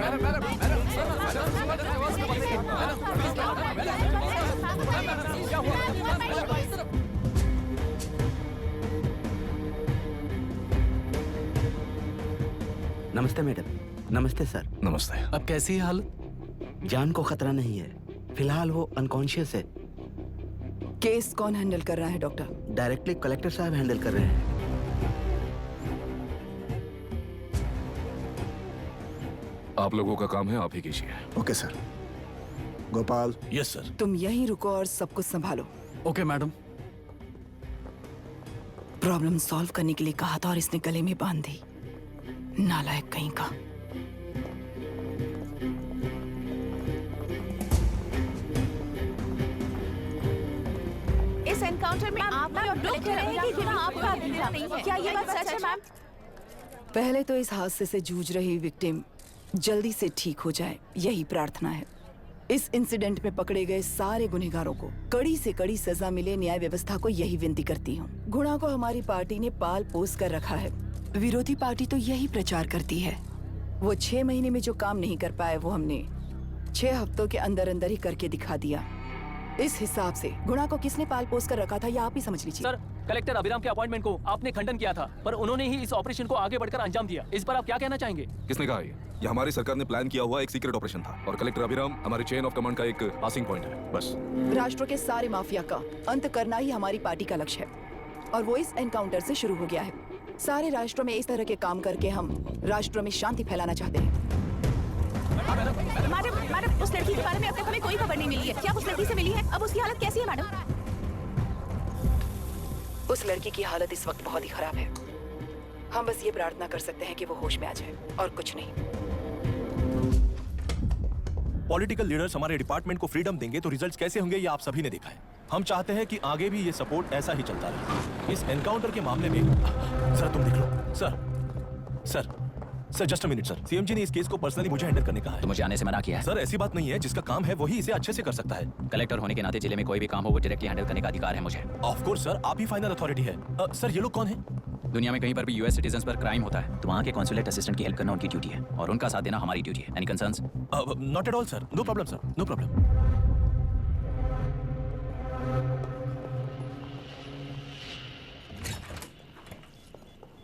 नमस्ते मैडम। नमस्ते सर। नमस्ते। अब कैसी है हालत? जान को खतरा नहीं है, फिलहाल वो अनकॉन्शियस है। केस कौन हैंडल कर रहा है डॉक्टर? डायरेक्टली कलेक्टर साहब हैंडल कर रहे हैं। आप लोगों का काम है, आप ही कीजिए। Okay sir. Gopal. Yes sir. तुम यहीं रुको और सब कुछ संभालो। Okay madam. प्रॉब्लम सॉल्व करने के लिए कहा था और इसने गले में बांध दी। नालायक कहीं का। इस एनकाउंटर में आप लोग कह रहे हैं कि गुना आपका नहीं है। क्या ये बात सच है मैम? पहले तो इस हादसे से जूझ रही विक्टिम जल्दी से ठीक हो जाए, यही प्रार्थना है। इस इंसिडेंट में पकड़े गए सारे गुनहगारों को कड़ी से कड़ी सजा मिले, न्याय व्यवस्था को यही विनती करती हूँ। गुणा को हमारी पार्टी ने पाल पोस कर रखा है। विरोधी पार्टी तो यही प्रचार करती है। वो 6 महीने में जो काम नहीं कर पाए वो हमने 6 हफ्तों के अंदर अंदर ही करके दिखा दिया। इस हिसाब से गुणा को किसने पाल पोस कर रखा था या आप ही समझ लीजिए। सर, कलेक्टर अभिराम के अपॉइंटमेंट को आपने खंडन किया था, पर उन्होंने ही इस ऑपरेशन को आगे बढ़कर अंजाम दिया। इस पर आप क्या कहना चाहेंगे? किसने कहा ये हमारी सरकार ने प्लान किया हुआ एक सीक्रेट ऑपरेशन था और कलेक्टर अभिराम हमारी चेन ऑफ कमांड का एक पासिंग पॉइंट है, बस। राष्ट्र के सारे माफिया का अंत करना ही हमारी पार्टी का लक्ष्य है और वो इस एनकाउंटर से शुरू हो गया है। सारे राष्ट्रों में इस तरह के काम करके हम राष्ट्र में शांति फैलाना चाहते हैं। मैडम, उस लड़की के बारे में अब तक हमें कोई खबर नहीं मिली है। क्या उस लड़की से मिली है? अब उसकी हालत कैसी है मैडम? उस लड़की की हालत इस वक्त बहुत ही खराब है। हम बस ये प्रार्थना कर सकते हैं कि वो होश में आ जाए और कुछ नहीं। पॉलिटिकल लीडर्स हमारे डिपार्टमेंट को फ्रीडम देंगे तो रिजल्ट्स कैसे होंगे ये आप सभी ने देखा है। हम चाहते हैं कि आगे भी ये सपोर्ट ऐसा ही चलता रहे। इस एनकाउंटर के मामले में सर तुम देख लो। Sir just a minute sir. CM ji ने इस केस को पर्सनली मुझे हैंडल करने कहा है। तो मुझे आने से मना किया है। सर ऐसी बात नहीं है, जिसका काम है वही इसे अच्छे से कर सकता है। कलेक्टर होने के नाते जिले में कोई भी काम हो वो डायरेक्टली हैंडल करने का अधिकार है मुझे। ऑफ कोर्स सर, आप ही फाइनल अथॉरिटी है। सर ये लोग कौन है? दुनिया में कहीं पर भी यूएस सिटीजंस पर क्राइम होता है तो वहाँ के कॉन्सुलेट असिस्टेंट की हेल्प करना उनकी ड्यूटी है और उनका साथ देना हमारी ड्यूटी है। Any concerns? Not at all sir, no problem sir, no problem.